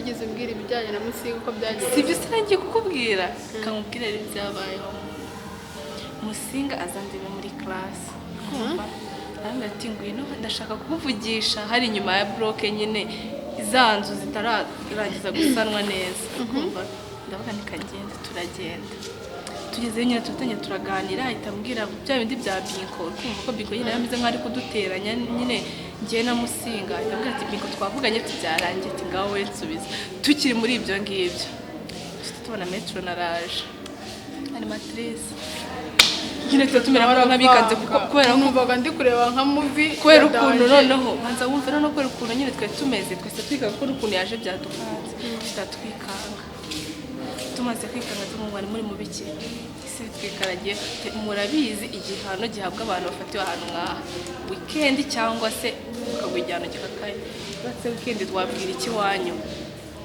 wigeze mbwira ibijyanye na Musinga uko byagiye sibyo sinangiye kukubwira kamubwira rero byabayeho Musinga azandira muri class kumva ati ngwino ndashaka kuvugisha hari inyuma ya block nyine izanzu zitararangiza gusanwa neza kumva ndavuga nikagenda turagenda tugeze nyine tutanye turaganira ahitambwira bya bindi bya binko kumva ko binko nyine yamize nk'ari kuduteranya nyine ngiye na Musinga ahitambwira ati binko twavuganye tubyarangiye ati ngaho we nsubiza tukiri muri ibyo ngibyo tubona metro naraje animatrice nyine tutumira nk'abikanze kubera numvaga ndi kureba nka movie kubera ukuntu noneho banza wumva no kubera ukuntu nyine twe tumeze twese twiga ko ukuntu yaje byadukanze tutatwikanga tumaze kwikanga tumubona muri mu biki isi twikaragiye murabizi igihano gihabwa abantu bafatiwe ahantu nka weekend cyangwa se ukagwijyana kikakaye batse weekend twabwira iki wanyu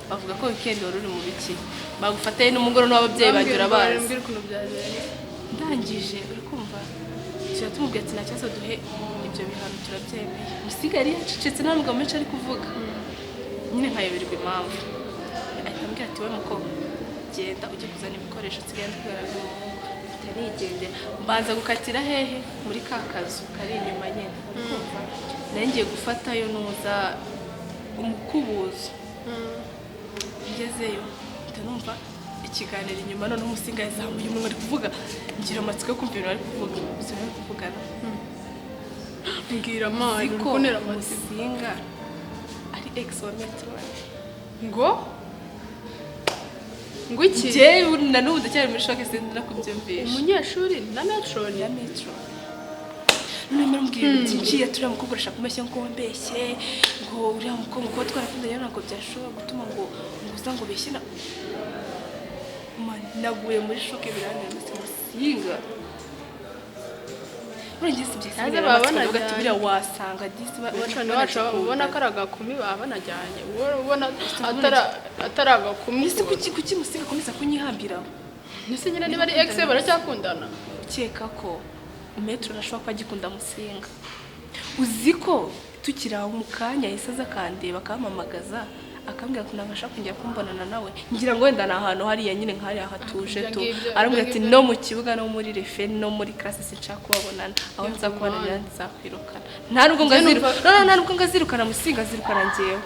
bavuga ko weekend wari uri mu biki bagufataye n'umugoro n'ababyeyi bagira bazi ndangije uri kumva tumubwira ati nta kibazo duhe ibyo bihano turabyemeye Musigari yacecetse nta mugabo menshi ari kuvuga nyine nkayoberwa impamvu ahitambwira ati we muko genda ujye kuzana ibikoresho tugenda tugaragara utanigende mbanza gukatira hehe muri ka kazu kari inyuma nyine kumva ngiye gufatayo nuza umukubuzo ngezeyo ntanumva ikiganiro inyuma none Musinga yazamuye umuntu ari kuvuga ngira amatsiko yo kumva ibintu ari kuvuga gusa ari kuvugana mbwira amazi ukunera Musinga ari ex wa metro ngo iki je na n'ubu ndacyari muri shock se ndakubyumvisha umunyeshuri na metro none mbwira byinshi turi mu kugurisha kumeshye ngo mbeshye ngo uriya mukobwa ko twarakundanye nako byashobora gutuma ngo ngo beshyina naguye muri shock birangira Musinga urengeze byese babona gati bira wasanga disi bacu babona karaga kumi babanajyanye ubona ataraga kumi ese kuki Musinga komeza kunyihambira nise nyine niba ari ex baracyakundana cyeka ko metro nashobora kwagikunda Musinga uziko tukiraho mukanya isaza kandeba bakamamagaza akambwira ko nangashaka kujya kumbonana nawe ngira ngo wenda na ahantu hari ya nyine nkari ahatuje to arambwira ati no mu kibuga no muri refe no muri classe sinshaka kubabonana aho nzakubonana nzakwirukana nta nubwo ngazirukana Musinga zirukana ngewe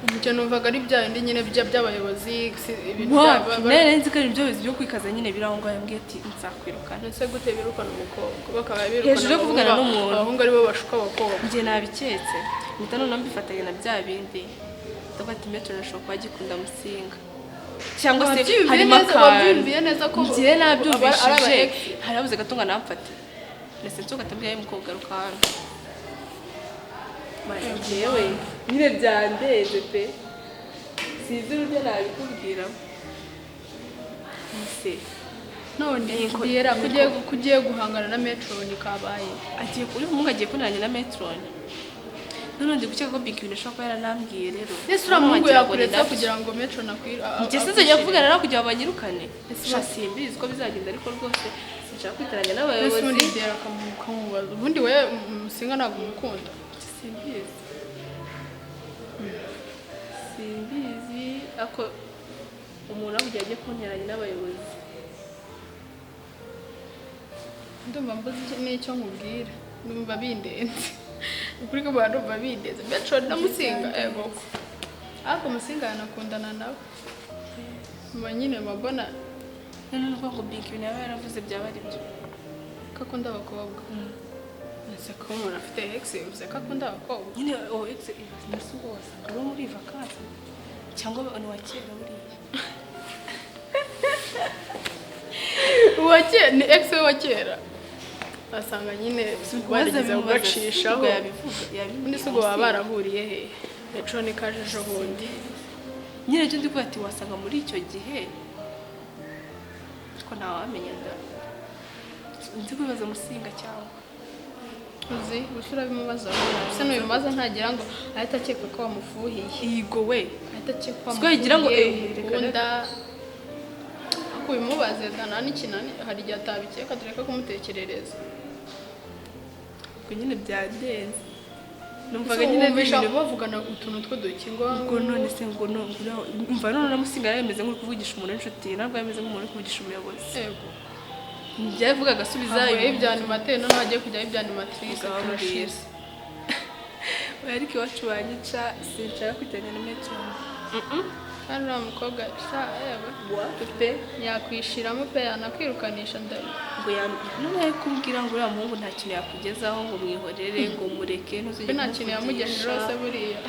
Umujya numvaga ari bya bindi nyine by'abayobozi ibintu nene nzi ko ari byo byo kwikaza nyine birango yambwiye ati nzakwirukana ese gute birukana umukobwa bakaba birukana hejuru yo kuvugana n'umuntu abahungu ari bo bashuka abakobwa ngiye nabiketse mpita none mbifatanye na bya bindi ndabati metro nashobora kwagikunda Musinga cyangwa se hari babyumviye neza ko ngiye nabyumvishije hari abuze gatunga namfate nese nsoga tambye y'umukobwa rukana yewe nyine byandeze pe sizi uryo nabikubwira nse none kugiye guhangana na metro ni kabaye agiye kuri umuntu agiye kunanya na metro none ndi gukeka ko big ibintu shaka yaranambwiye rero ese uramungu yakureta kugira ngo metro nakwira ngese nzajya kuvugana nawe kugira abanyirukane ese simbizi ko bizagenda ariko rwose sinshaka kwitaranya n'abayobozi ese undi dera kamubaza ubundi we Musinga ntabwo umukunda simbizi ako umuntu aho ugiye kunteranya n'abayobozi ndumva mbuze n'icyo nkubwira ndumva bindenze ukuri ko bantu babindeze metro na Musinga ego ako Musinga yanakundana nawe nyine babona none nuko ngo big ibintu yaba yaravuze byaba ari byo kakunda abakobwa ese ko umuntu afite ex uvuze ko akunda abakobwa nyine ex nisi wose uri muri vacances cyangwa abantu wakera buriya wakera ni ex we wakera asanga nyine barigeze ugacishaho undi se ubwo baba barahuriye he metro ni kajeje bundi nyine cyo ndikuye ati wasanga muri icyo gihe ko ntawamenya nzi kubibaza Musinga cyangwa uzi usura bimubaza se no bimubaza ntagira ngo ahita akeka ko wamufuhiye igo we ahita akeka ko yigira ngo rekanda ako bimubaze dana n'ikinani hari igihe atabikeka tureka kumutekerereza ko nyine byadenze numvaga nyine ibintu bavugana utuntu tw'uduki ngo none se ngo umva none namusinga yameze nk'uri kuvugisha umuntu w'inshuti ntabwo yameze nk'umuntu uri kuvugisha umuyobozi yego byavuga agasubiza ibya animateur none hagiye kujyaho ibya animatrice turashize ariko iwacu banyica sinshaka kujyana na metro kandi uriya mukobwa yewe pe yakwishiramo pe yanakwirukanisha ndayo ngo none kumbwira ngo uriya muhungu nta kintu yakugezaho ngo mwihorere ngo mureke ntuzigere nta kintu yamugejeje rwose buriya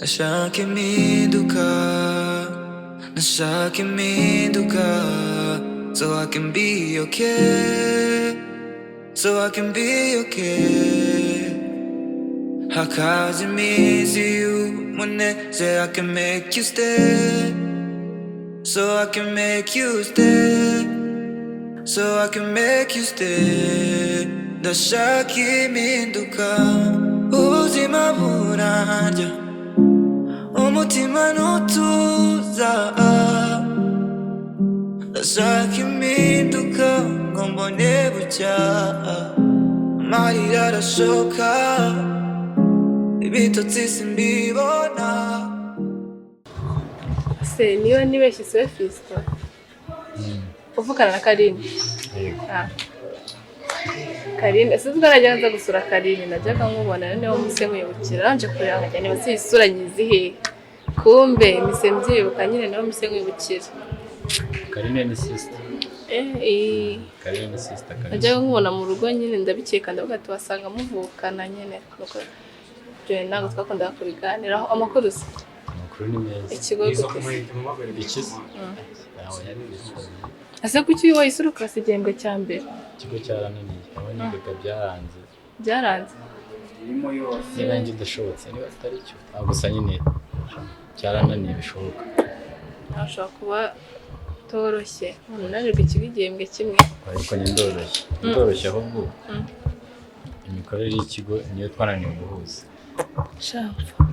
Nashaka impinduka nashaka impinduka so I can be okay so I can be okay hakaza iminsi y'umunezero I can make you stay so I can make you stay so I can make you stay ndashaka impinduka ubuzima burarya umutima nutuza ndashaka impinduka ngo mbone bucya amarira arashoka ibitotsi simbibona se niba nibeshye se Fisto uvugana na Karine yego Karine sinzi ko najya nza gusura Karine najyaga nkubona niba musemwibukira anje kureba nkajya niba si isura nyizihe kumbe mise mbyibuka nyine niba musemwibukira Karine ni sister Karine ni sister najyaga nkubona mu rugo nyine ndabikeka ndavuga ati wasanga muvukana nyine nuko je ntabwo twakundaga kubiganiraho amakuru se amakuru ni meza ikigo gute ikizi yawe yari ase kuki wayisura class igembwe cya mbere ikigo cyarananiye aho nigaga byaranze niba njye ndashobotse niba atari cyo gusa nyine cyarananiye bishoboka ashobora kuba toroshye nanirwa ikigo igembwe kimwe ariko ndoroshye ahubwo imikorere y'ikigo niyo twananiwe guhuza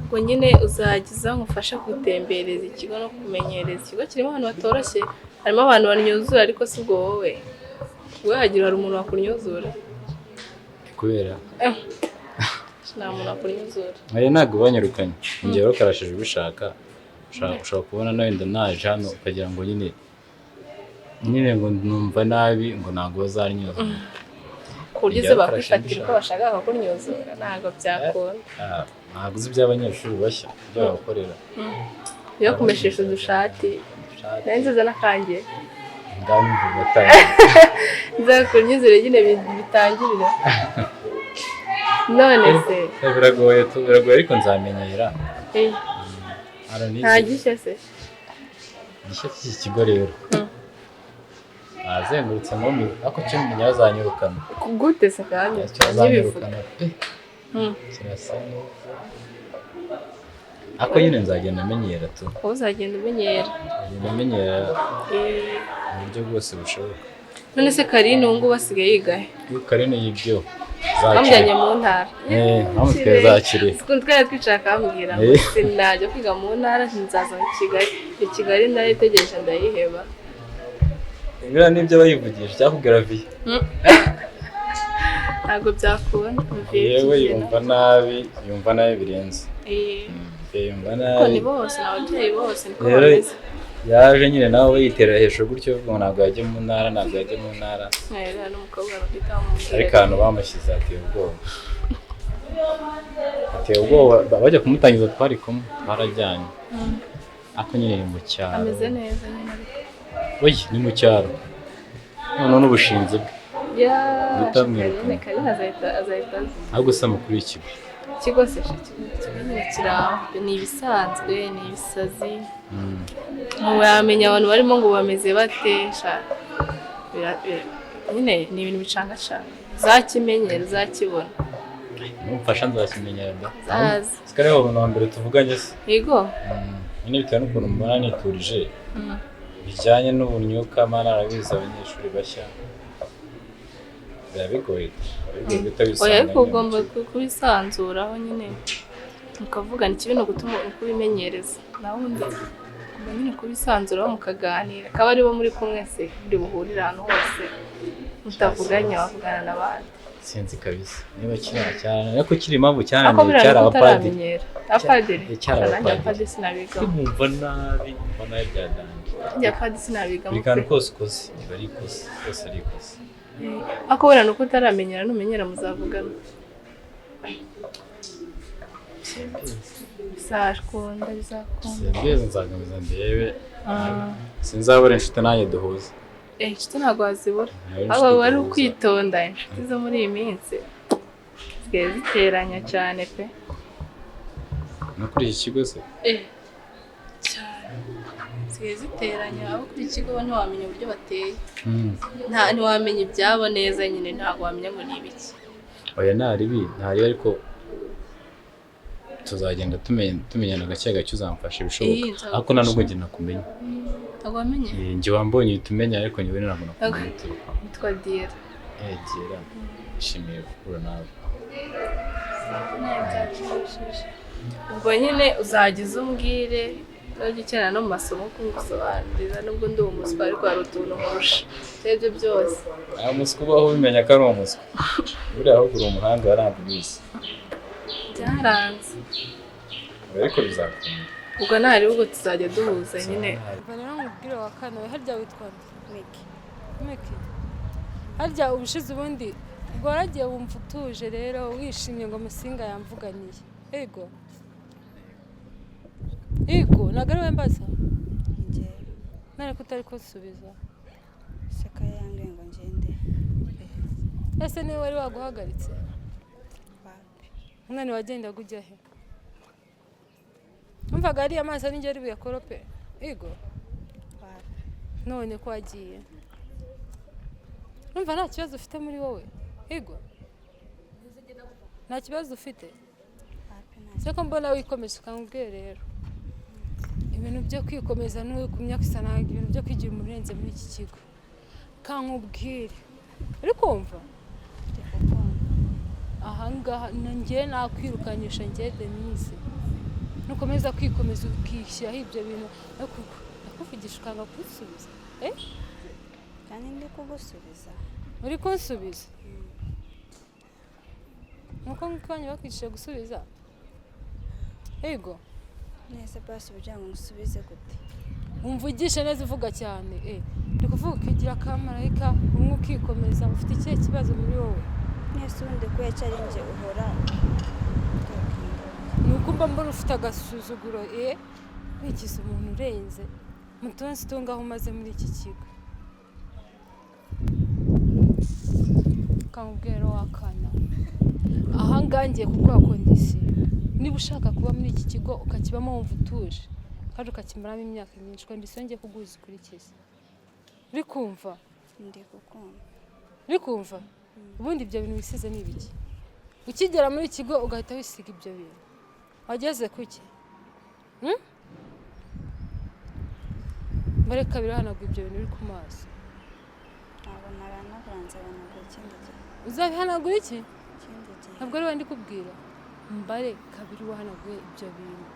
ngo nyine uzagiza ngufasha gutembereza ikigo no kumenyereza ikigo kirimo abantu batoroshye harimo abantu banyuzura ariko si bwo wowe hagira hari umuntu wakunyuzura kubera nta muntu wakunyuzura ntabwo banyirukanye njyewe karashije ubishaka ushobora kubona nawe naje hano ukagira ngo nyine ngo numva nabi ngo ntabwo bazanyuzura ku buryo uzi bakwifatira uko bashaka kunyuzura ntabwo byakunda ntabwo uzi iby'abanyeshuri bashya ibyo babakorera iyo kumeshesha udushati nari nziza n'akange ndamva batangiye nzakunyuzure nyine bitangirira none se biragoye ariko nzamenyera nta gishya se igishya cy'iki kigo rero nazengurutse nkomi ako cyo menya bazanyirukana gute se kandi bazanyirukana pe kirasa neza ako nyine nzagenda amenyera tu uzagenda umenyera mu buryo bwose bushoboka none se Karine ubu ngubu asigaye yigahe Karine yibyo bamujyanye mu ntara bamutwaye zakire twari twicara akambwira ngo sinajya kwiga mu ntara nzaza mu Kigali naritegereje ndayiheba biriya nibyo bayivugisha cyakubwira viye ntabwo byakunda yewe yumva nabi birenze yumva nabi ko ni bose n'ababyeyi bose niko bameze yaje nyine nawe yitera hejuru gutyo ngo ntabwo yajya mu ntara n'umukobwa bafite amubwira ariko ahantu bamushyize ateye ubwoba bajya kumutangiza twari kumwe barajyanye ako nyine ni mu cyaro ameze neza nyine oye ni mu cyaro noneho n'ubushinzi bwe butamwirukana Karine azahita ahubwo se amakuru y'ikigo ikigo se nyine kiraho ni ibisanzwe ni ibisazi wamenya abantu barimo ngo bameze bate nyine ni ibintu bicangacanga uzakimenyera uzakibona numfasha nzakimenyera sikare wowe umuntu wa mbere tuvuganye se yego nyine bitewe n'ukuntu mbona niturije bijyanye n'ubunyuka mana arabizi abanyeshuri bashya biba bigoye ariko ugomba kubisanzuraho nyine ukavugana ikibi no gutuma ukubimenyereza nawundi kuba nyine kubisanzura mukaganira akaba aribo muri kumwe se muri buhurira ahantu hose mutavuganye bavugana n'abandi sinzi kabisa niba cyane ariko kiri impamvu cyane cyara abapadiri abapadiri sinabiga kumva nabi mbona byadanje abapadiri sinabiga buri kantu kose ukoze bari kose ari kose ako wera nuko utaramenyera numenyera muzavugana bizakunda bizakunda nzagamiza ndebe sinzabura inshuti nanjye duhuza inshuti ntabwo wazibura aba wari ukwitonda inshuti zo muri iyi minsi zigiye ziteranya cyane pe no kuri iki kigo se cyane zigiye ziteranya abo kuri iki kigo ntiwamenya uburyo bateye ntiwamenya ibyabo neza nyine ntabwo wamenya ngo ni ibiki oya ntaribi ariko tuzagenda tumenyana gake gake uzamfasha ibishoboka ariko nta nubwo njye nakumenya ntabwo wamenye njye wambonye utumenya ariko njyewe ntabwo nakumenya nitwa Diera Diera nshimiye gukura nawe ubwo nyine uzagize umbwire nujya ukenera no mu masomo kungusobanurira nubwo ndi umuswa ariko hari utuntu nkurusha ibyo byose aya muswa ubaho ubimenya ko ari umuswa buriya ahubwo uri umuhanga waranze iminsi byaranze ariko bizakunda ubwo ntari ubwo tuzajya duhuza nyine rero nkubwire wa kane harya witwa Meki harya ubushize ubundi ubwo waragiye wumva utuje rero wishimye ngo Musinga yamvuganiye ego ntabwo ari we mbaza none ko utari kunsubiza seka yange ngo ngende ese niwe wari waguhagaritse umwana wagendaga ujya he umvaga ari amazi ari ngeri buyakorope ego none ko wagiye umva nta kibazo ufite muri wowe ego nta kibazo ufite seko mbona wikomeje ukambwira rero ibintu byo kwikomeza n'ukumya kwisana ibintu byo kwigira umurenze muri iki kigo kankubwire uri kumva ahangaha nanjye nakwirukanyisha njye Denise nukomeza kwikomeza ukishyiraho ibyo bintu nakuvugisha ukanga kubisubiza kandi ndi kugusubiza uri kunsubiza nuko nk'ikanya bakwishije gusubiza ego neza basi uburyo ngo musubize gute umvugisha neza uvuga cyane ndi kuvuga ukigira akamarayika umwe ukikomeza ufite ikihe kibazo muri wowe nese ubundi ko yacari nje uhora nuko mba mbona ufite agasuzuguro wigize umuntu urenze mutonzi tungaho umaze muri iki kigo kamubwira wakana aha ngangiye kuguha kondisiyo niba ushaka kuba muri iki kigo ukakibamo wumva utuje kandi ukakimaramo imyaka myinshi kondisiyo ngiye kuguha ikurikiza uri kumva ndi kukumva uri kumva ubundi ibyo bintu bisize ni ibiki ukigera muri iki kigo ugahita wisiga ibyo bintu wageze kuki mbere kabiri hanagura ibyo bintu uri ku maso ntabwo naranagura nzabanagura ikindi gihe uzabihanagura iki ikindi gihe ntabwo ari we ndi kubwira mbare kabiri wahanaguye ibyo bintu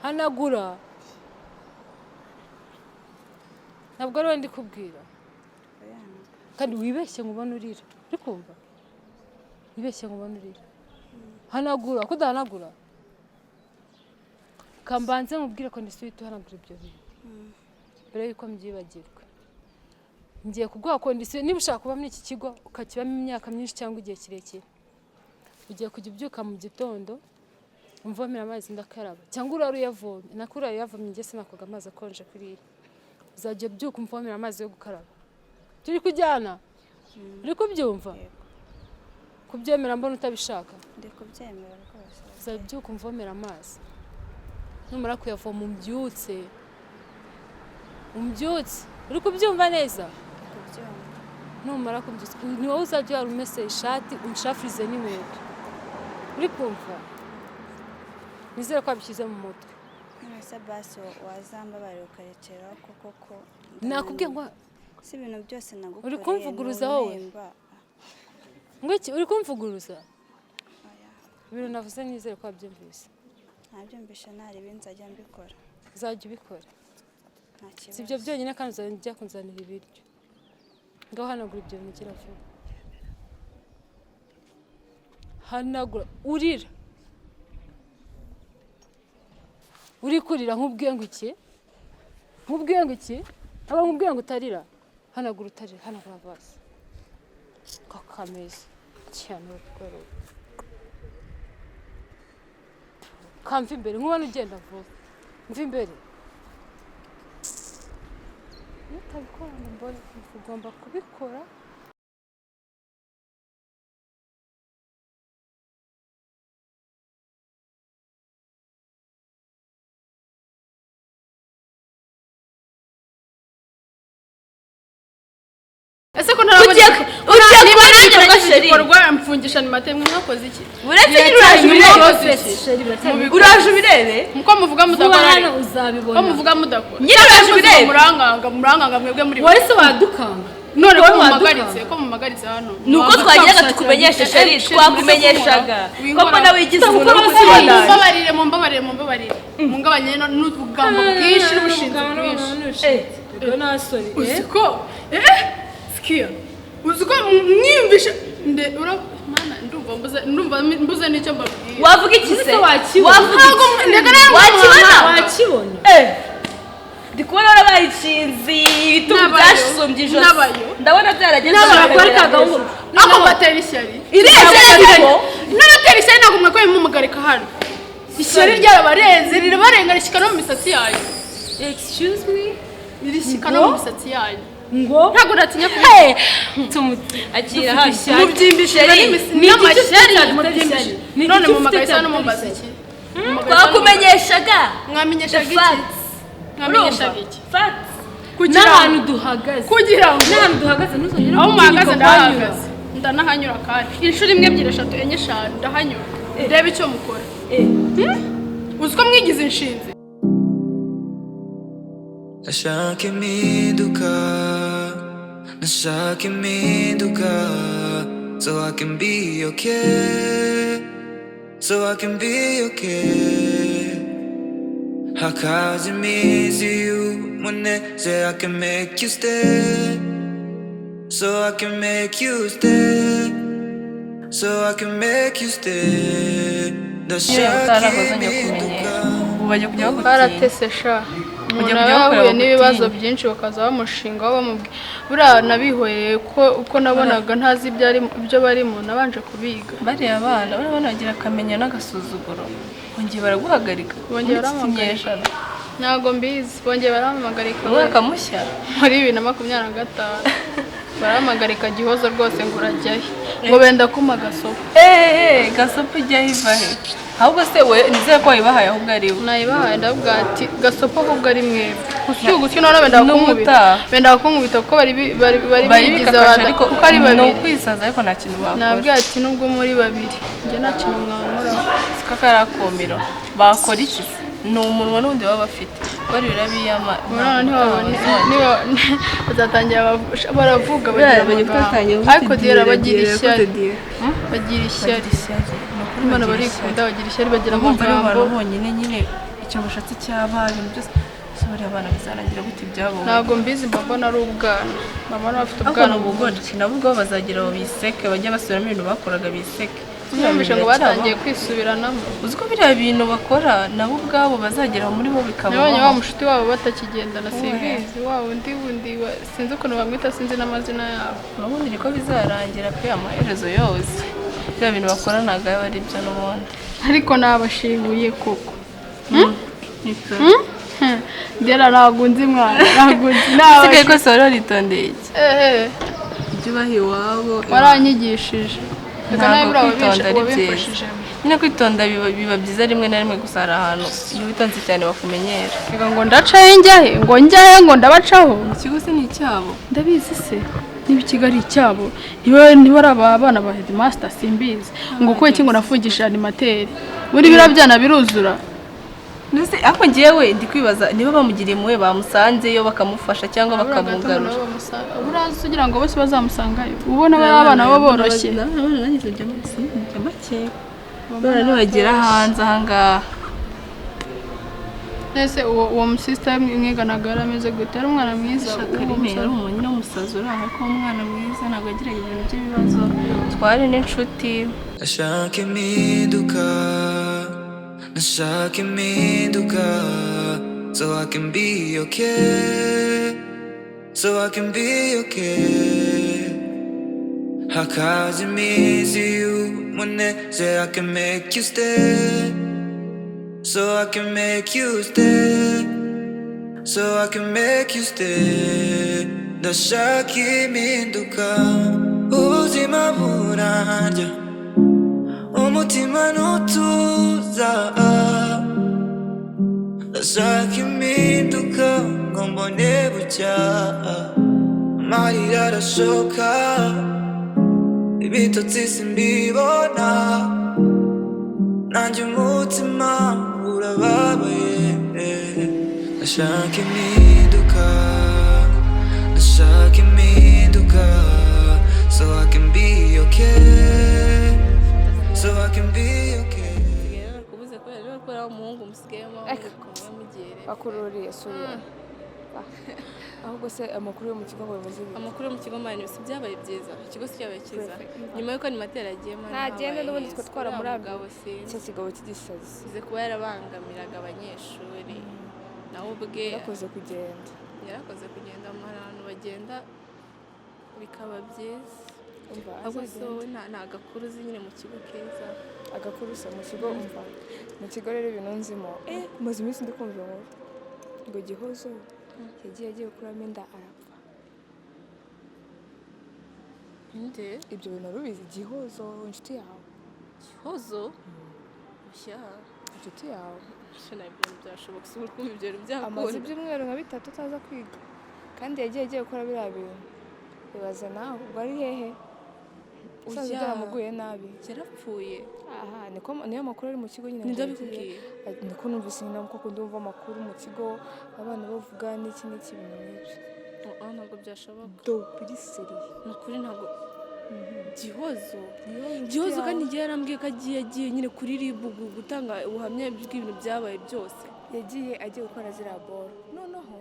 hanagura ntabwo ari we ndi kubwira kandi wibeshye ngo ubone urira uri kumva wibeshye ngo ubone urira hanagura kudahanagura kambanze nkubwire kondisiyo uhita uhanagura ibyo bintu mbere yuko mbyibagirwa ngiye kuguha kondisiyo niba ushaka kuba muri iki kigo ukakibamo imyaka myinshi cyangwa igihe kirekire ugiye kujya ubyuka mu gitondo umvomera amazi ndakaraba cyangwa urara uyavomye nako urara uyavomye njye sinakoga amazi akonje kuriya uzajya ubyuka umvomera amazi yo gukaraba turi kujyana uri kubyumva kubyemera mbona utabishaka ndi kubyemera rwose uzajya ubyuka umvomera amazi numara kuyavoma umbyutse uri kubyumva neza numara kubyutse ni wowe uzajya wari umese ishati unshafurize n'inkweto uri kumva nizere ko wabishyize mu mutwe nese basi wazambabarira ukarekeraho kuko nakubwiye ngo si ibintu byose nagukoreye uri kumvuguruza wowe ngo iki uri kumvuguruza ibintu navuze nizere ko wabyumvise nabyumvisha nareba nzajya mbikora. Uzajya ubikora. Nta kibazo. Si ibyo byonyine kandi uzajya kunzanira ibiryo. Ngaho hanagura ibyo bintu ugira vuba. Hanagura urira. Uri kurira nk'ubwiye ngo iki? Nk'ubwiye ngo iki? Aba nk'ubwiye ngo utarira. Hanagura utarira, hanagura basi. Kakameza. Cyane rukoro. Kamva imbere nk'ubona ugenda vuba. Mva imbere. Utabikora mbona ugomba kubikora. Ese ko narabonye niba nanjye gikorwa mfungisha ni matemwe mwakoze iki? Uretse uraje ubirebe muko muvuga mudakora hano uzabibona ko muvuga mudakora nyine uraje ubirebe muranganga mwebwe muri wari se wadukanga none ko mumagaritse hano nuko twagiraga tukumenyesha sheri twakumenyeshaga ko mbona wigize umuntu mumbabarire mungabanye n'ubugambo bwinshi n'ubushinzi bwinshi nasoni uziko Kia uziko mwimvisha nde ura mana ndumva mbuze nicyo mbabwiye wavuga iki se wakibona ndikubona urabayishinzi ibitugu byashumbye ijosi ndabona byarageze ako batera ishyari n'abatera ishyari ntabwo mwe ko mumugarika hano ishyari ryarabarenze rirabarenga rishyika no mu misatsi yayo excuse me rishyika no mu misatsi yayo ngo ntabwo natinya akira hashya mubyimbishe n'amashyari none mumagaritse hano mumbaza iki twakumenyeshaga mwamenyeshaga iki n'ahantu duhagaze kugira ngo n'ahantu duhagaze ntuzongere aho muhagaze ndahagaze ndanahanyura kandi inshuro imwe ebyiri eshatu enye eshanu ndahanyura reba icyo mukora uzi ko mwigize inshinzi nashaka impinduka nashaka impinduka so I can be okay so I can be okay hakaza iminsi y'umunezero I can make you stay so I can make you stay so I can make you stay ndashaka impinduka baratese sha umuntu yahuye n'ibibazo byinshi bakaza bamushinga bamubwira buriya nabihoye uko nabonaga ntazi ibyo barimo nabanje kubiga bariya abana banagira akamenya n'agasuzuguro bongeye baraguhagarika bongeye baramuhagarika ntabwo mbizi bongeye baramuhagarika umwaka mushya muri 2025 baramuhagarika gihozo rwose ngo urajyahe ngo benda kuma gasopo gasopo ujyaho iva he ahubwo se we nizere ko wayibahaye ahubwo ari we nayibahaye ndavuga ati gasopo ahubwo ari mwebwe gutyo none benda kunkubita kuko bari bigize abantu kuko ari babiri ni ukwisaza ariko nta kintu bakora nabwiye ati nubwo muri babiri njye nta kintu mwankoraho sikakarakomero bakora iki ni umunwa n'undi baba bafite barira biyama bazatangira baravuga ariko diyera bagira ishyari imana barikunda bagira ishyari bagira amagambo bonyine nyine icyo bashatse cyaba ibintu byose bari abana bizarangira gute ibyabo ntabwo mbizi mbona ari ubwana mama n'abafite ubwana bugoryi nabo ubwo bazagira abo biseke bajya basubiramo ibintu bakoraga biseke Numvise ngo batangiye kwisubiranamo uzi ko biriya bintu bakora nabo ubwabo bazagera muri bo bikabaho nabonye wa mushuti wabo batakigendana simbizi wabo undi sinzi ukuntu bamwita sinzi n'amazina yabo n'ubundi niko bizarangira pe amaherezo yose biriya bintu bakora ntabwo aba ari byo n'ubundi ariko nabashinguye koko ndera ntabwo nzi mwana ntabwo nzi nawe sigaye ko soro ritondeye iki ibyo ubaha iwabo waranyigishije ntabwo kwitonda ari byiza nyine kwitonda biba byiza rimwe na rimwe gusa hari ahantu iyo witonze cyane bakumenyera reka ngo ndacahe njyahe ngo ndabacaho ikigo se ni icyabo ndabizi se niba ikigo ari icyabo niba ari abana ba headmaster simbizi ngo kuko iki ngo nafungisha animateri muri birabyana biruzura ndetse ako ngewe ndi kwibaza niba bamugiriye muwe bamusanzeyo bakamufasha cyangwa bakamugarura urazi kugira ngo bose bazamusangayo ubona abana bo boroshye bana nibagera hanze ahangaha Nese uwo musista mwiganaga yarameze gute? Ari umwana mwiza? Karime yari umuntu nyine w'umusazi uri aho ko umwana mwiza ntabwo yagiraga ibintu by'ibibazo twari n'inshuti. Nashaka impinduka, nashaka impinduka, so I can be okay, so I can be okay. Hakaza iminsi y'umunezero, I can make you stay, so I can make you stay, so I can make you stay. Ndashaka impinduka, ubuzima burarya, umutima ntutuza. Ndashaka impinduka ngo mbone bucya, amarira arashoka, ibitotsi simbibona, nanjye umutima urababaye. Ndashaka impinduka, ndashaka impinduka, so I can be okay, so I can be okay. Kubuze ko rero ko ari umuhungu musigayemo kumwe mugere akururiye sura. Ahubwo se amakuru yo mu kigo ngo bimeze bite? amakuru yo mu kigo manyu si byabaye byiza, ikigo si cyabaye cyiza nyuma yuko animateri agiyemo. Ntagende n'ubundi twe twaramurambiwe. Umugabo sinzi Icyo kigabo cy'igisazi. uze kuba yarabangamiraga abanyeshuri nawe ubwe Yakoze kugenda. yarakoze kugenda mu hantu bagenda bikaba byiza. Umva ahubwo so azagenda. nta gakuru uzi nyine mu kigo keza. Agakuru se mu kigo umva. Mu kigo rero ibintu nzimo. Maze iminsi ndi kumva ngo gihozo yagiye gukuramo inda arapfa. Inde Ibyo bintu rubizi gihozo inshuti yawe. gihozo sha Inshuti yawe. shana ibyo byashoboka si uri kumva ibyo Amaze byakunda. ibyumweru nka 3 ataza kwiga. Kandi yagiye gukora biriya bintu. Bibaza nawe ubwo ari hehe? Usanze byaramuguye nabi. yarapfuye. Aha niyo makuru ari mu kigo nyine. Ndabikubwiye. Niko numvise nyine ko ndumva amakuru mu kigo abana bavuga n'iki n'iki ibintu nk'ibyo. Ntabwo byashoboka. Do kuri seri. Ni ukuri ntabwo gihozo kandi igihe yarambwiye ko agiye nyine kuri ribu gutanga ubuhamya bw'ibintu byabaye byose. Yagiye agiye gukora ziriya boro. Noneho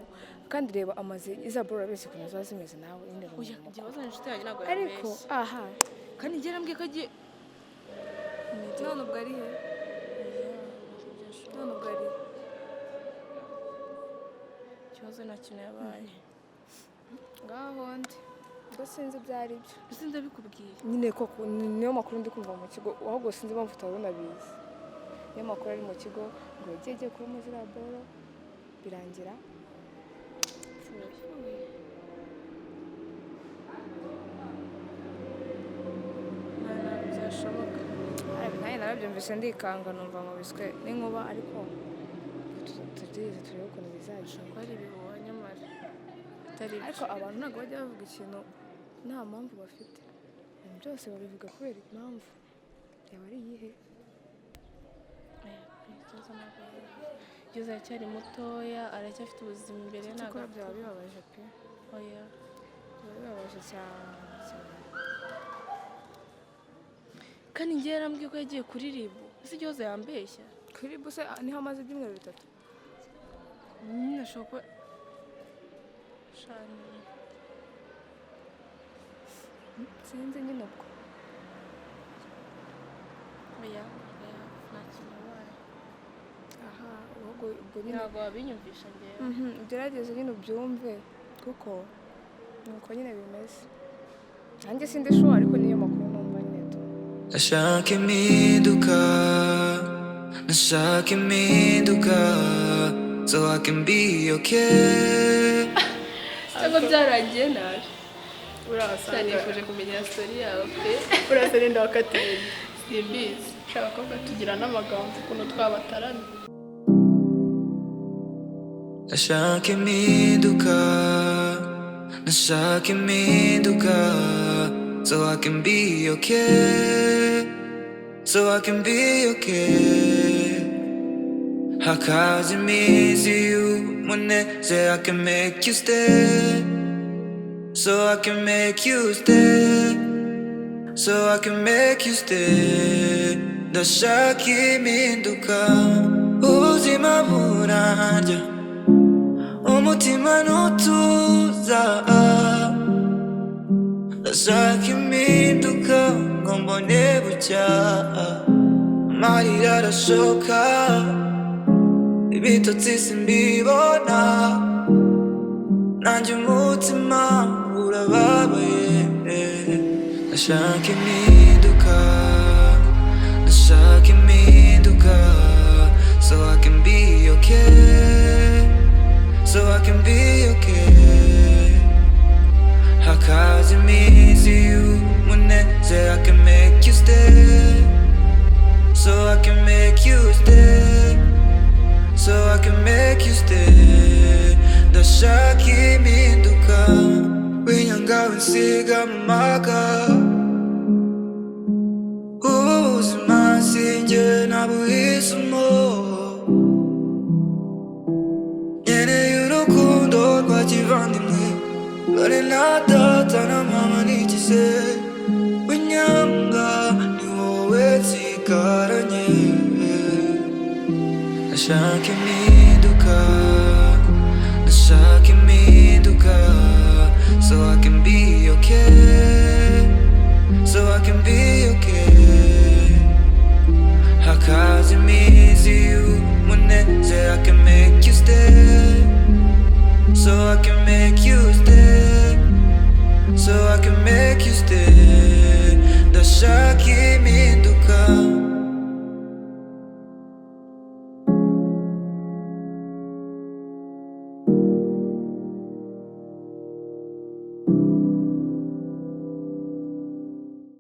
kandi reba amaze iza boro abese ukuntu ziba zimeze nawe nyine. Oya gihozo ni inshuti yanjye ntabwo Ariko yabeshye. aha kandi igihe yarambwiye ko agiye none ubwo ari he? None ubwo ari he? ikibazo nta kintu yabaye. Ngaho ndi ubwo sinzi ibyo ari byo. Ese ndabikubwiye. Nyine koko niyo makuru ndi kumva mu kigo ahubwo sinzi impamvu utarunabizi. Niyo makuru ari mu kigo ngo yagiye kuramo ziriya boro birangira byashoboka. nawe narabyumvise ndikanga numva nkubiswe n'inkuba ariko tutegereze turebe ukuntu bizagenda. Ari ibihuha nyamara atari Ariko abantu ntabwo bajya bavuga ikintu nta mpamvu bafite. Ibintu byose babivuga kubera impamvu. Yaba ari iyihe? Gihozo aracyari mutoya aracyafite ubuzima imbere Ntabwo byaba bibabaje pe. oya Biba bibabaje cyane. kandi igihe yarambwiye ko yagiye kuri ribu. Ese Gihozo yambeshya? Kuri buse niho amaze ibyumweru 3. nyine ashobora kuba shani Sinzi nyine ubwo. oya nta kintu yabaye. Aha ubwo nyine ntabwo wabinyumvisha njyewe. ugerageze nyine ubyumve kuko nuko nyine bimeze. Nanjye sindi sure ariko niyo makuru numva nyine tu. Nashaka impinduka, nashaka impinduka, so I can be okay. Ntabwo byarangiye naje. Urasanga nifuje kumenya story yawe pe. urasa n'inda wakateye. Simbizi. Shaka ko tugira n'amagambo ukuntu twabatarana. Nashaka impinduka, nashaka impinduka, so I can be okay, so I can be okay. Hakaza iminsi y'umunezero, I can make you stay, so I can make you stay, so I can make you stay. Ndashaka impinduka, ubuzima burarya umutima ntutuza ndashaka impinduka ngo mbone bucya amarira arashoka ibitotsi simbibona nanjye umutima urababaye ndashaka impinduka ndashaka impinduka so I can be okay so I can be okay hakaza iminsi y'umunezero I can make you stay so I can make you stay so I can make you stay ndashaka impinduka winyanga winsiga mu maga ubuzima sinjye nabuhisemo nkeneye urukundo rwa kivandimwe dore na data na mama nigize winyanga ni wowe nsigaranye ndashaka impinduka